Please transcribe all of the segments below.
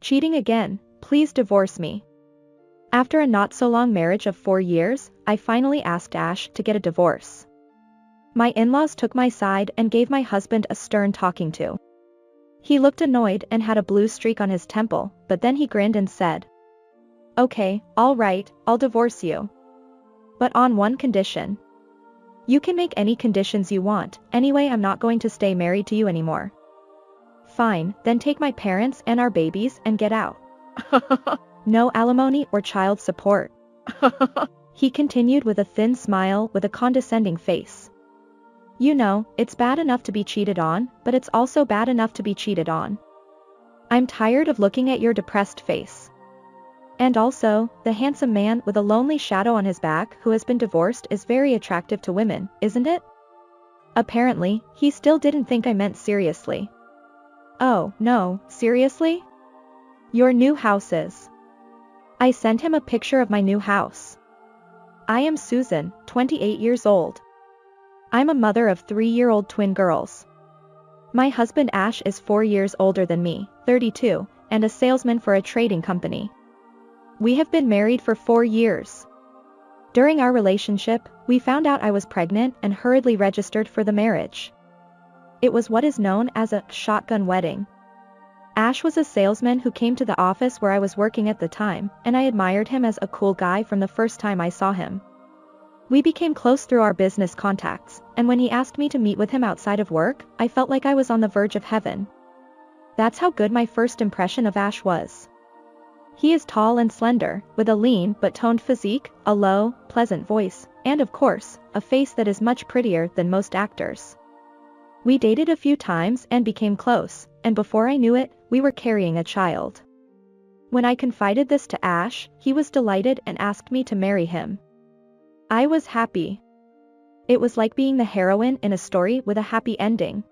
Cheating again, please divorce me. After a not-so-long marriage of 4 years, I finally asked Ash to get a divorce. My in-laws took my side and gave my husband a stern talking to. He looked annoyed and had a blue streak on his temple, but then he grinned and said, "Okay, all right, I'll divorce you. But on one condition. You can make any conditions you want, anyway I'm not going to stay married to you anymore." "Fine, then take my parents and our babies and get out." "No alimony or child support." He continued with a thin smile with a condescending face. "You know, it's bad enough to be cheated on, but it's also bad enough to be cheated on. I'm tired of looking at your depressed face. And also, the handsome man with a lonely shadow on his back who has been divorced is very attractive to women, isn't it?" Apparently, he still didn't think I meant seriously. "Oh, no, seriously? Your new house is..." I sent him a picture of my new house. "I am Susan, 28 years old. I'm a mother of 3-year-old twin girls. My husband Ash is 4 years older than me, 32, and a salesman for a trading company. We have been married for 4 years. During our relationship, we found out I was pregnant and hurriedly registered for the marriage. It was what is known as a shotgun wedding. Ash was a salesman who came to the office where I was working at the time, and I admired him as a cool guy from the first time I saw him. We became close through our business contacts, and when he asked me to meet with him outside of work, I felt like I was on the verge of heaven. That's how good my first impression of Ash was. He is tall and slender, with a lean but toned physique, a low, pleasant voice, and of course, a face that is much prettier than most actors. We dated a few times and became close, and before I knew it, we were carrying a child. When I confided this to Ash, he was delighted and asked me to marry him. I was happy. It was like being the heroine in a story with a happy ending.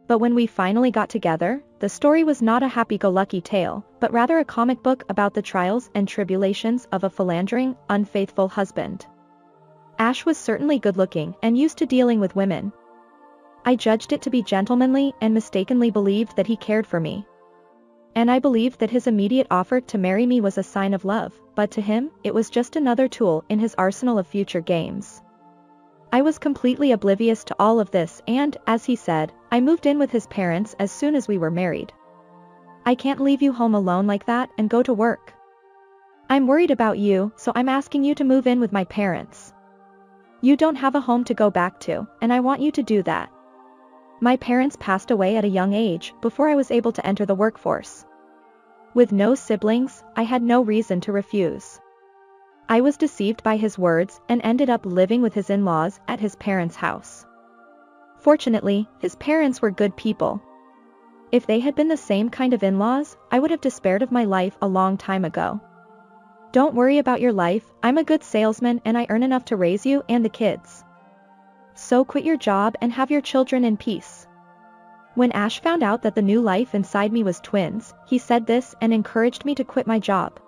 But when we finally got together, the story was not a happy-go-lucky tale, but rather a comic book about the trials and tribulations of a philandering, unfaithful husband. Ash was certainly good-looking and used to dealing with women. I judged it to be gentlemanly and mistakenly believed that he cared for me. And I believed that his immediate offer to marry me was a sign of love, but to him, it was just another tool in his arsenal of future games. I was completely oblivious to all of this and, as he said, I moved in with his parents as soon as we were married. "I can't leave you home alone like that and go to work. I'm worried about you, so I'm asking you to move in with my parents. You don't have a home to go back to, and I want you to do that. My parents passed away at a young age before I was able to enter the workforce. With no siblings, I had no reason to refuse." I was deceived by his words and ended up living with his in-laws at his parents' house. Fortunately, his parents were good people. If they had been the same kind of in-laws, I would have despaired of my life a long time ago. "Don't worry about your life, I'm a good salesman and I earn enough to raise you and the kids. So quit your job and have your children in peace." When Ash found out that the new life inside me was twins, he said this and encouraged me to quit my job.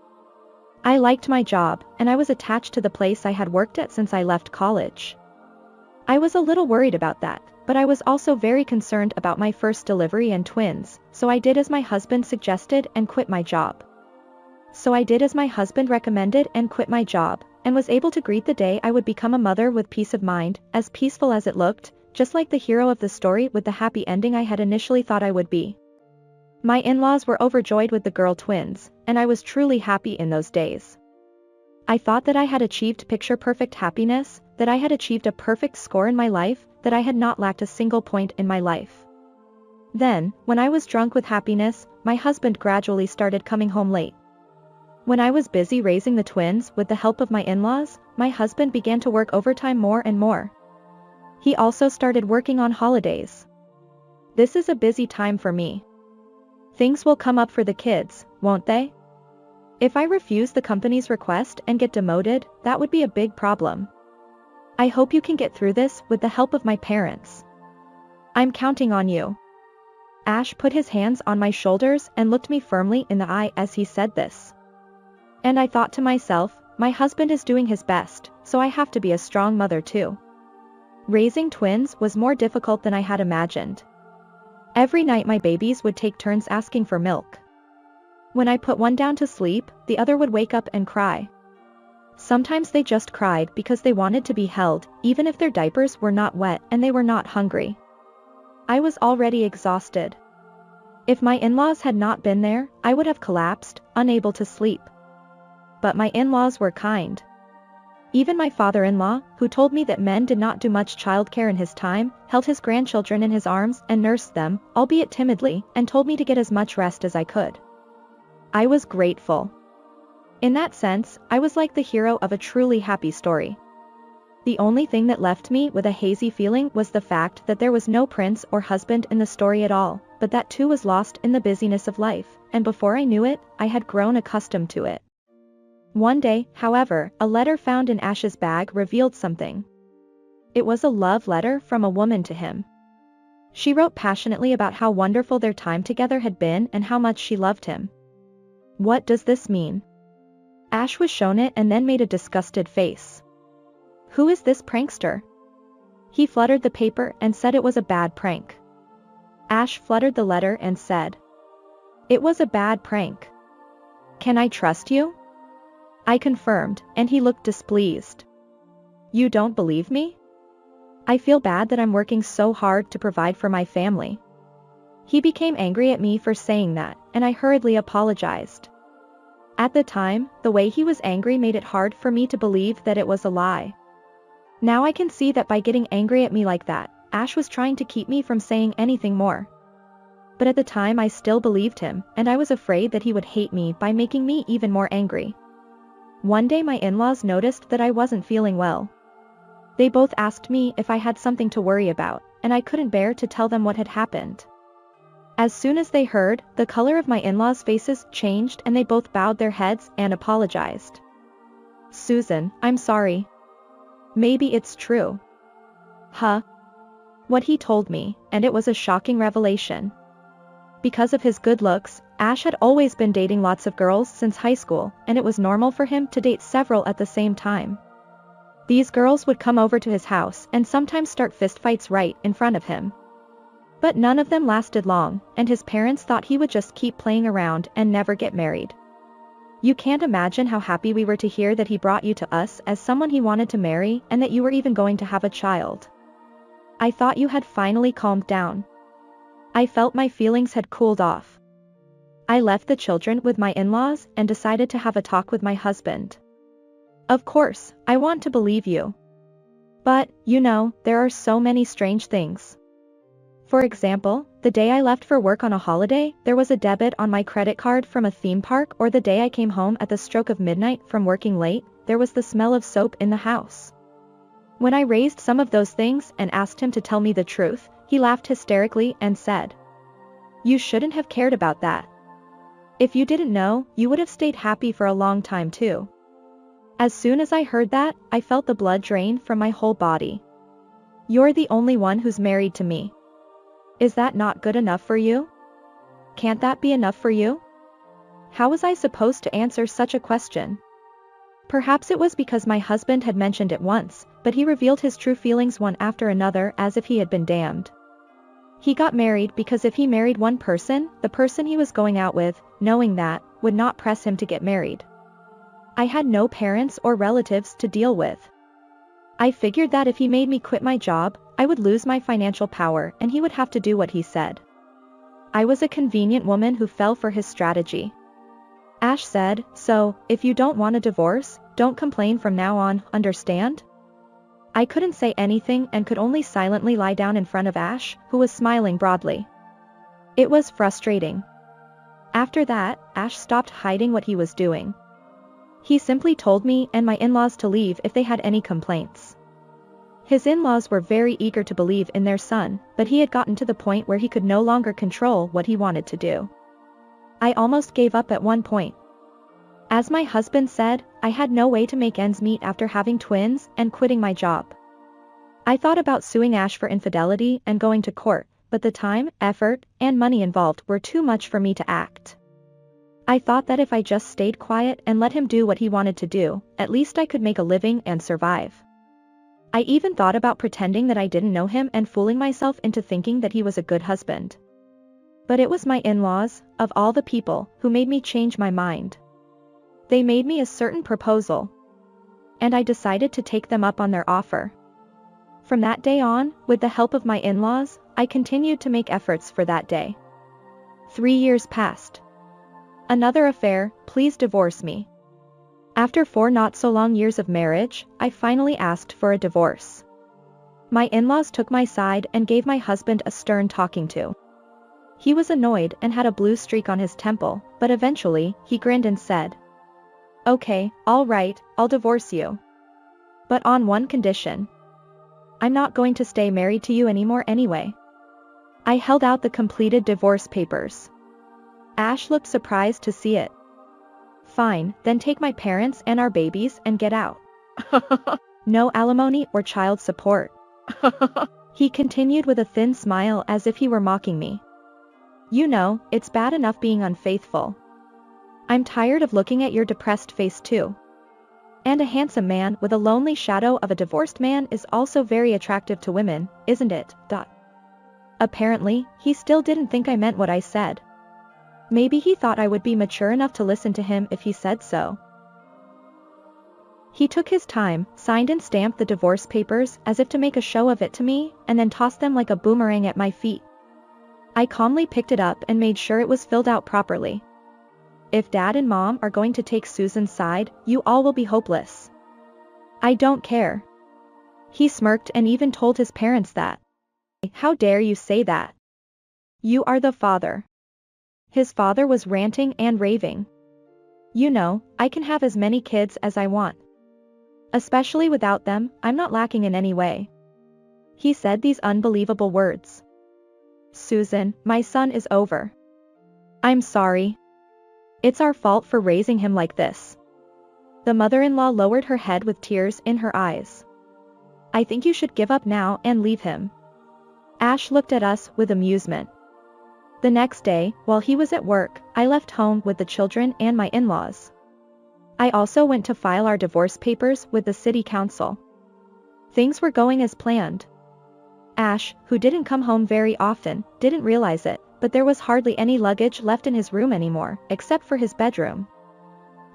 I liked my job, and I was attached to the place I had worked at since I left college. I was a little worried about that, but I was also very concerned about my first delivery and twins, so I did as my husband suggested and quit my job. So I did as my husband recommended and quit my job, and was able to greet the day I would become a mother with peace of mind, as peaceful as it looked, just like the hero of the story with the happy ending I had initially thought I would be. My in-laws were overjoyed with the girl twins, and I was truly happy in those days. I thought that I had achieved picture-perfect happiness, that I had achieved a perfect score in my life, that I had not lacked a single point in my life. Then, when I was drunk with happiness, my husband gradually started coming home late. When I was busy raising the twins with the help of my in-laws, my husband began to work overtime more and more. He also started working on holidays. This is a busy time for me. Things will come up for the kids, won't they? If I refuse the company's request and get demoted, that would be a big problem. I hope you can get through this with the help of my parents. I'm counting on you." Ash put his hands on my shoulders and looked me firmly in the eye as he said this. And I thought to myself, my husband is doing his best, so I have to be a strong mother too. Raising twins was more difficult than I had imagined. Every night my babies would take turns asking for milk. When I put one down to sleep, the other would wake up and cry. Sometimes they just cried because they wanted to be held, even if their diapers were not wet and they were not hungry. I was already exhausted. If my in-laws had not been there, I would have collapsed, unable to sleep. But my in-laws were kind. Even my father-in-law, who told me that men did not do much childcare in his time, held his grandchildren in his arms and nursed them, albeit timidly, and told me to get as much rest as I could. I was grateful. In that sense, I was like the hero of a truly happy story. The only thing that left me with a hazy feeling was the fact that there was no prince or husband in the story at all, but that too was lost in the busyness of life, and before I knew it, I had grown accustomed to it. One day, however, a letter found in Ash's bag revealed something. It was a love letter from a woman to him. She wrote passionately about how wonderful their time together had been and how much she loved him. What does this mean? Ash was shown it and then made a disgusted face. Who is this prankster? He fluttered the paper and said it was a bad prank. Ash fluttered the letter and said, "It was a bad prank. Can I trust you?" I confirmed, and he looked displeased. You don't believe me? I feel bad that I'm working so hard to provide for my family. He became angry at me for saying that, and I hurriedly apologized. At the time, the way he was angry made it hard for me to believe that it was a lie. Now I can see that by getting angry at me like that, Ash was trying to keep me from saying anything more. But at the time I still believed him, and I was afraid that he would hate me by making me even more angry. One day my in-laws noticed that I wasn't feeling well. They both asked me if I had something to worry about, and I couldn't bear to tell them what had happened. As soon as they heard, the color of my in-laws' faces changed and they both bowed their heads and apologized. Susan, I'm sorry. Maybe it's true. Huh? What he told me, and it was a shocking revelation. Because of his good looks, Ash had always been dating lots of girls since high school, and it was normal for him to date several at the same time. These girls would come over to his house and sometimes start fistfights right in front of him. But none of them lasted long, and his parents thought he would just keep playing around and never get married. You can't imagine how happy we were to hear that he brought you to us as someone he wanted to marry and that you were even going to have a child. I thought you had finally calmed down. I felt my feelings had cooled off. I left the children with my in-laws and decided to have a talk with my husband. Of course, I want to believe you. But, you know, there are so many strange things. For example, the day I left for work on a holiday, there was a debit on my credit card from a theme park, or the day I came home at the stroke of midnight from working late, there was the smell of soap in the house. When I raised some of those things and asked him to tell me the truth, he laughed hysterically and said, "You shouldn't have cared about that. If you didn't know, you would have stayed happy for a long time too." As soon as I heard that, I felt the blood drain from my whole body. You're the only one who's married to me. Is that not good enough for you? Can't that be enough for you? How was I supposed to answer such a question? Perhaps it was because my husband had mentioned it once, but he revealed his true feelings one after another as if he had been damned. He got married because if he married one person, the person he was going out with, knowing that, would not press him to get married. I had no parents or relatives to deal with. I figured that if he made me quit my job, I would lose my financial power and he would have to do what he said. I was a convenient woman who fell for his strategy. Ash said, "So, if you don't want a divorce, don't complain from now on, understand?" I couldn't say anything and could only silently lie down in front of Ash, who was smiling broadly. It was frustrating. After that, Ash stopped hiding what he was doing. He simply told me and my in-laws to leave if they had any complaints. His in-laws were very eager to believe in their son, but he had gotten to the point where he could no longer control what he wanted to do. I almost gave up at one point. As my husband said, I had no way to make ends meet after having twins and quitting my job. I thought about suing Ash for infidelity and going to court, but the time, effort, and money involved were too much for me to act. I thought that if I just stayed quiet and let him do what he wanted to do, at least I could make a living and survive. I even thought about pretending that I didn't know him and fooling myself into thinking that he was a good husband. But it was my in-laws, of all the people, who made me change my mind. They made me a certain proposal. And I decided to take them up on their offer. From that day on, with the help of my in-laws, I continued to make efforts for that day. 3 years passed. Another affair, please divorce me. After 4 not so long years of marriage, I finally asked for a divorce. My in-laws took my side and gave my husband a stern talking to. He was annoyed and had a blue streak on his temple, but eventually, he grinned and said, "Okay, all right, I'll divorce you. But on one condition. I'm not going to stay married to you anymore anyway." I held out the completed divorce papers. Ash looked surprised to see it. "Fine, then take my parents and our babies and get out. No alimony or child support." He continued with a thin smile as if he were mocking me. "You know, it's bad enough being unfaithful. I'm tired of looking at your depressed face too. And a handsome man with a lonely shadow of a divorced man is also very attractive to women, isn't it?" Apparently, he still didn't think I meant what I said. Maybe he thought I would be mature enough to listen to him if he said so. He took his time, signed and stamped the divorce papers as if to make a show of it to me, and then tossed them like a boomerang at my feet. I calmly picked it up and made sure it was filled out properly. "If Dad and Mom are going to take Susan's side, you all will be hopeless. I don't care." He smirked and even told his parents that. "How dare you say that? You are the father." His father was ranting and raving. "You know, I can have as many kids as I want. Especially without them, I'm not lacking in any way." He said these unbelievable words. "Susan, my son is over. I'm sorry. It's our fault for raising him like this." The mother-in-law lowered her head with tears in her eyes. "I think you should give up now and leave him." Ash looked at us with amusement. The next day, while he was at work, I left home with the children and my in-laws. I also went to file our divorce papers with the city council. Things were going as planned. Ash, who didn't come home very often, didn't realize it, but there was hardly any luggage left in his room anymore, except for his bedroom.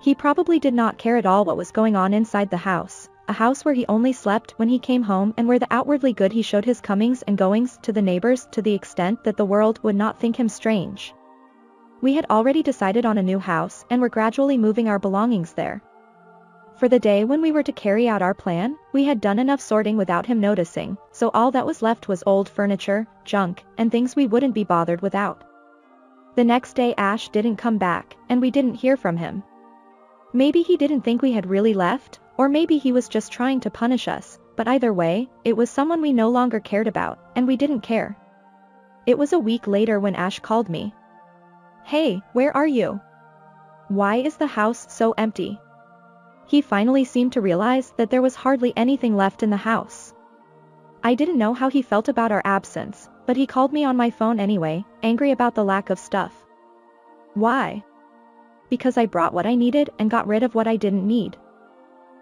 He probably did not care at all what was going on inside the house, a house where he only slept when he came home and where the outwardly good he showed his comings and goings to the neighbors to the extent that the world would not think him strange. We had already decided on a new house and were gradually moving our belongings there. For the day when we were to carry out our plan, we had done enough sorting without him noticing, so all that was left was old furniture, junk, and things we wouldn't be bothered without. The next day Ash didn't come back, and we didn't hear from him. Maybe he didn't think we had really left, or maybe he was just trying to punish us, but either way, it was someone we no longer cared about, and we didn't care. It was a week later when Ash called me. "Hey, where are you? Why is the house so empty?" He finally seemed to realize that there was hardly anything left in the house. I didn't know how he felt about our absence, but he called me on my phone anyway, angry about the lack of stuff. Why? Because I brought what I needed and got rid of what I didn't need.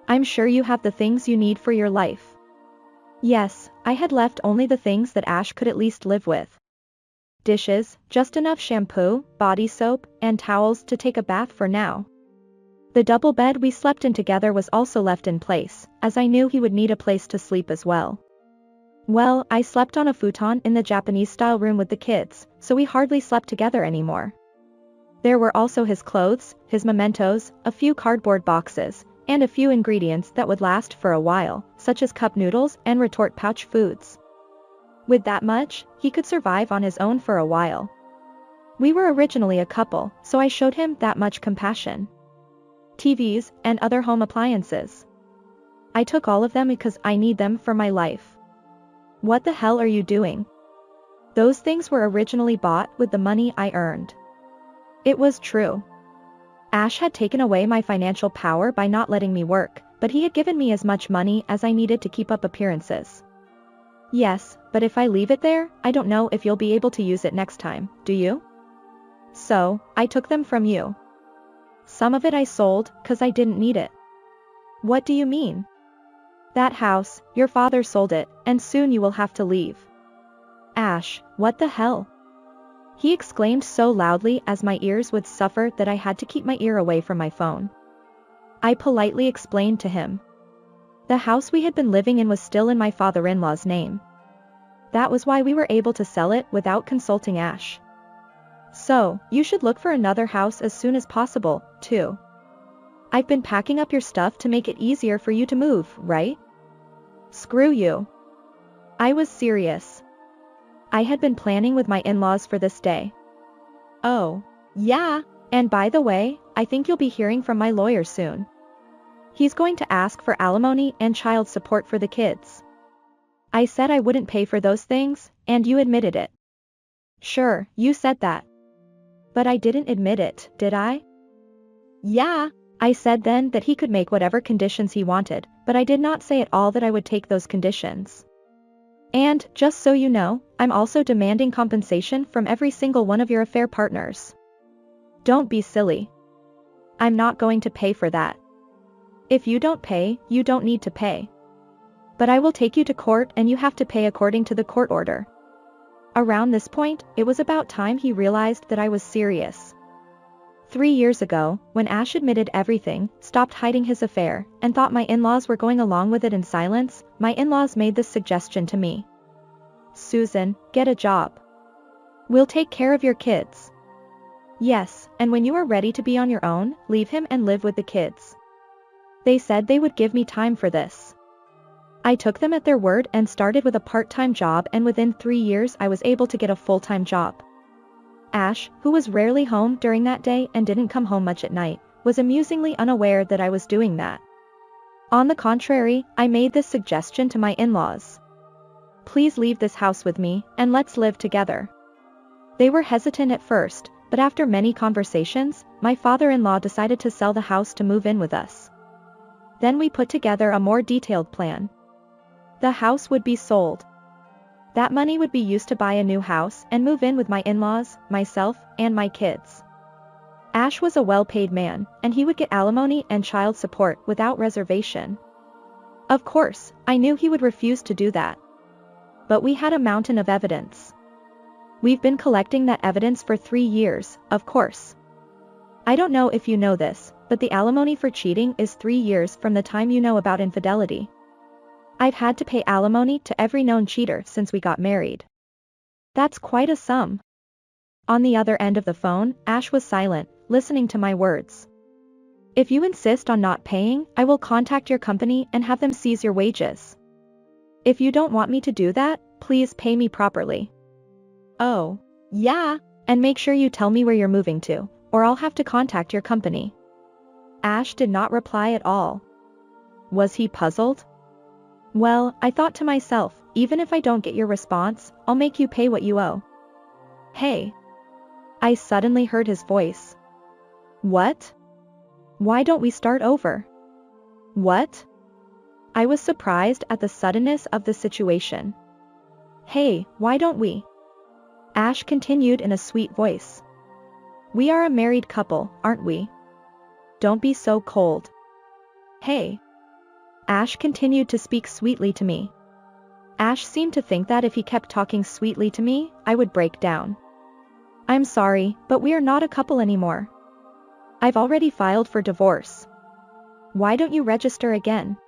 "I'm sure you have the things you need for your life." Yes, I had left only the things that Ash could at least live with. Dishes, just enough shampoo, body soap, and towels to take a bath for now. The double bed we slept in together was also left in place, as I knew he would need a place to sleep as well. Well, I slept on a futon in the Japanese-style room with the kids, so we hardly slept together anymore. There were also his clothes, his mementos, a few cardboard boxes, and a few ingredients that would last for a while, such as cup noodles and retort pouch foods. With that much, he could survive on his own for a while. We were originally a couple, so I showed him that much compassion. TVs, and other home appliances. I took all of them because I need them for my life. What the hell are you doing? Those things were originally bought with the money I earned. It was true. Ash had taken away my financial power by not letting me work, but he had given me as much money as I needed to keep up appearances. Yes, but if I leave it there, I don't know if you'll be able to use it next time, do you? So, I took them from you. Some of it I sold, 'cause I didn't need it. What do you mean? That house, your father sold it, and soon you will have to leave. Ash, what the hell? he exclaimed so loudly as my ears would suffer that I had to keep my ear away from my phone. I politely explained to him. The house we had been living in was still in my father-in-law's name. That was why we were able to sell it without consulting Ash. So, you should look for another house as soon as possible, too. I've been packing up your stuff to make it easier for you to move, right? Screw you. I was serious. I had been planning with my in-laws for this day. Oh, yeah, and by the way, I think you'll be hearing from my lawyer soon. He's going to ask for alimony and child support for the kids. I said I wouldn't pay for those things, and you admitted it. Sure, you said that. But I didn't admit it, did I? Yeah, I said then that he could make whatever conditions he wanted, but I did not say at all that I would take those conditions. And, just so you know, I'm also demanding compensation from every single one of your affair partners. Don't be silly. I'm not going to pay for that. If you don't pay, you don't need to pay. But I will take you to court and you have to pay according to the court order. Around this point, it was about time he realized that I was serious. 3 years ago, when Ash admitted everything, stopped hiding his affair, and thought my in-laws were going along with it in silence, my in-laws made this suggestion to me. Susan, get a job. We'll take care of your kids. Yes, and when you are ready to be on your own, leave him and live with the kids. They said they would give me time for this. I took them at their word and started with a part-time job, and within 3 years I was able to get a full-time job. Ash, who was rarely home during that day and didn't come home much at night, was amusingly unaware that I was doing that. On the contrary, I made this suggestion to my in-laws. Please leave this house with me, and let's live together. They were hesitant at first, but after many conversations, my father-in-law decided to sell the house to move in with us. Then we put together a more detailed plan. The house would be sold. That money would be used to buy a new house and move in with my in-laws, myself, and my kids. Ash was a well-paid man, and he would get alimony and child support without reservation. Of course, I knew he would refuse to do that. But we had a mountain of evidence. We've been collecting that evidence for 3 years, of course. I don't know if you know this, but the alimony for cheating is 3 years from the time you know about infidelity. I've had to pay alimony to every known cheater since we got married. That's quite a sum. On the other end of the phone, Ash was silent, listening to my words. If you insist on not paying, I will contact your company and have them seize your wages. If you don't want me to do that, please pay me properly. Oh, yeah, and make sure you tell me where you're moving to, or I'll have to contact your company. Ash did not reply at all. Was he puzzled? Well, I thought to myself, even if I don't get your response, I'll make you pay what you owe. Hey. I suddenly heard his voice. What? Why don't we start over? What? I was surprised at the suddenness of the situation. Hey, why don't we? Ash continued in a sweet voice. We are a married couple, aren't we? Don't be so cold. Hey. Ash continued to speak sweetly to me. Ash seemed to think that if he kept talking sweetly to me, I would break down. I'm sorry, but we are not a couple anymore. I've already filed for divorce. Why don't you register again?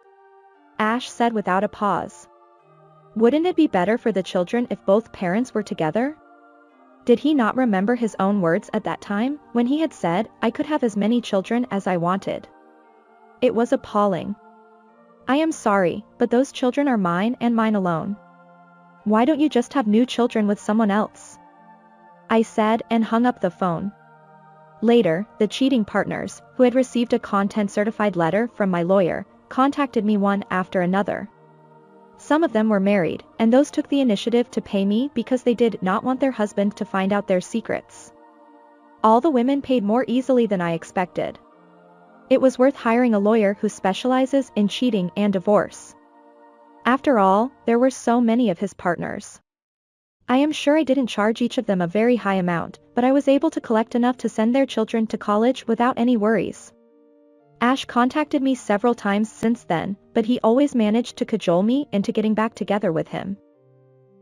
Ash said without a pause. Wouldn't it be better for the children if both parents were together? Did he not remember his own words at that time, when he had said, I could have as many children as I wanted? It was appalling. I am sorry, but those children are mine and mine alone. Why don't you just have new children with someone else? I said and hung up the phone. Later, the cheating partners, who had received a content-certified letter from my lawyer, contacted me one after another. Some of them were married, and those took the initiative to pay me because they did not want their husband to find out their secrets. All the women paid more easily than I expected. It was worth hiring a lawyer who specializes in cheating and divorce. After all, there were so many of his partners. I am sure I didn't charge each of them a very high amount, but I was able to collect enough to send their children to college without any worries. Ash contacted me several times since then, but he always managed to cajole me into getting back together with him.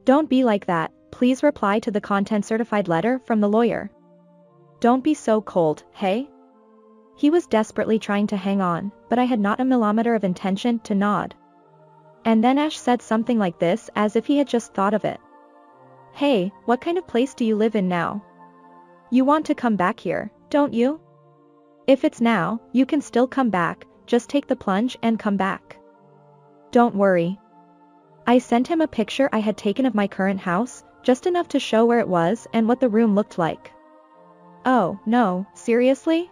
Don't be like that, Please reply to the content certified letter from the lawyer. Don't be so cold, hey? He was desperately trying to hang on, but I had not a millimeter of intention to nod. And then Ash said something like this as if he had just thought of it. Hey, what kind of place do you live in now? You want to come back here, don't you? If it's now, you can still come back, just take the plunge and come back. Don't worry. I sent him a picture I had taken of my current house, just enough to show where it was and what the room looked like. Oh, no, seriously?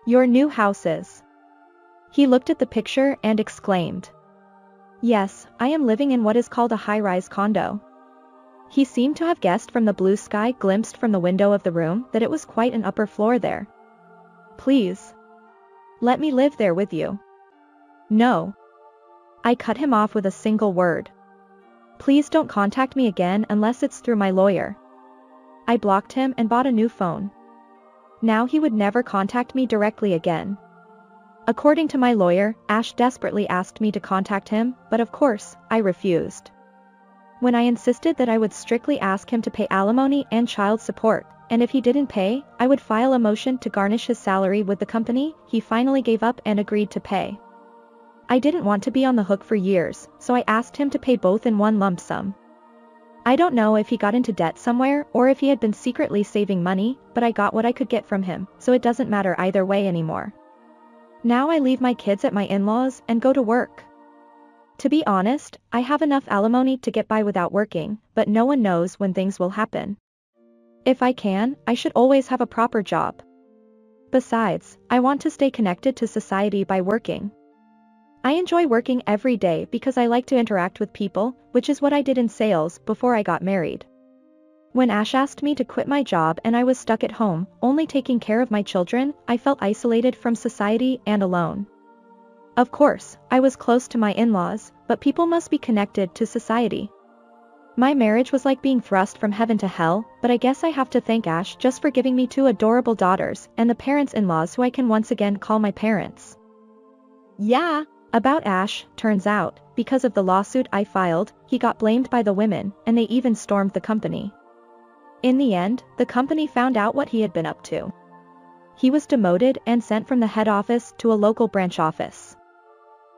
Your new house is? He looked at the picture and exclaimed. Yes, I am living in what is called a high-rise condo. He seemed to have guessed from the blue sky glimpsed from the window of the room that it was quite an upper floor there. Please. Let me live there with you. No. I cut him off with a single word. Please don't contact me again unless it's through my lawyer. I blocked him and bought a new phone. Now he would never contact me directly again. According to my lawyer, Ash desperately asked me to contact him, but of course, I refused. When I insisted that I would strictly ask him to pay alimony and child support, and if he didn't pay, I would file a motion to garnish his salary with the company, he finally gave up and agreed to pay. I didn't want to be on the hook for years, so I asked him to pay both in one lump sum. I don't know if he got into debt somewhere or if he had been secretly saving money, but I got what I could get from him, so it doesn't matter either way anymore. Now I leave my kids at my in-laws and go to work. To be honest, I have enough alimony to get by without working, but no one knows when things will happen. If I can, I should always have a proper job. Besides, I want to stay connected to society by working. I enjoy working every day because I like to interact with people, which is what I did in sales before I got married. When Ash asked me to quit my job and I was stuck at home, only taking care of my children, I felt isolated from society and alone. Of course, I was close to my in-laws, but people must be connected to society. My marriage was like being thrust from heaven to hell, but I guess I have to thank Ash just for giving me 2 adorable daughters and the parents-in-laws who I can once again call my parents. Yeah. About Ash, turns out, because of the lawsuit I filed, he got blamed by the women, and they even stormed the company. In the end, the company found out what he had been up to. He was demoted and sent from the head office to a local branch office.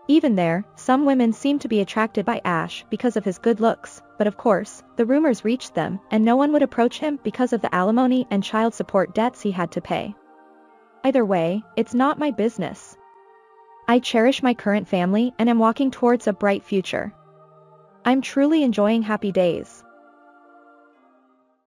Even there, some women seemed to be attracted by Ash because of his good looks, but of course, the rumors reached them and no one would approach him because of the alimony and child support debts he had to pay. Either way, it's not my business. I cherish my current family and am walking towards a bright future. I'm truly enjoying happy days.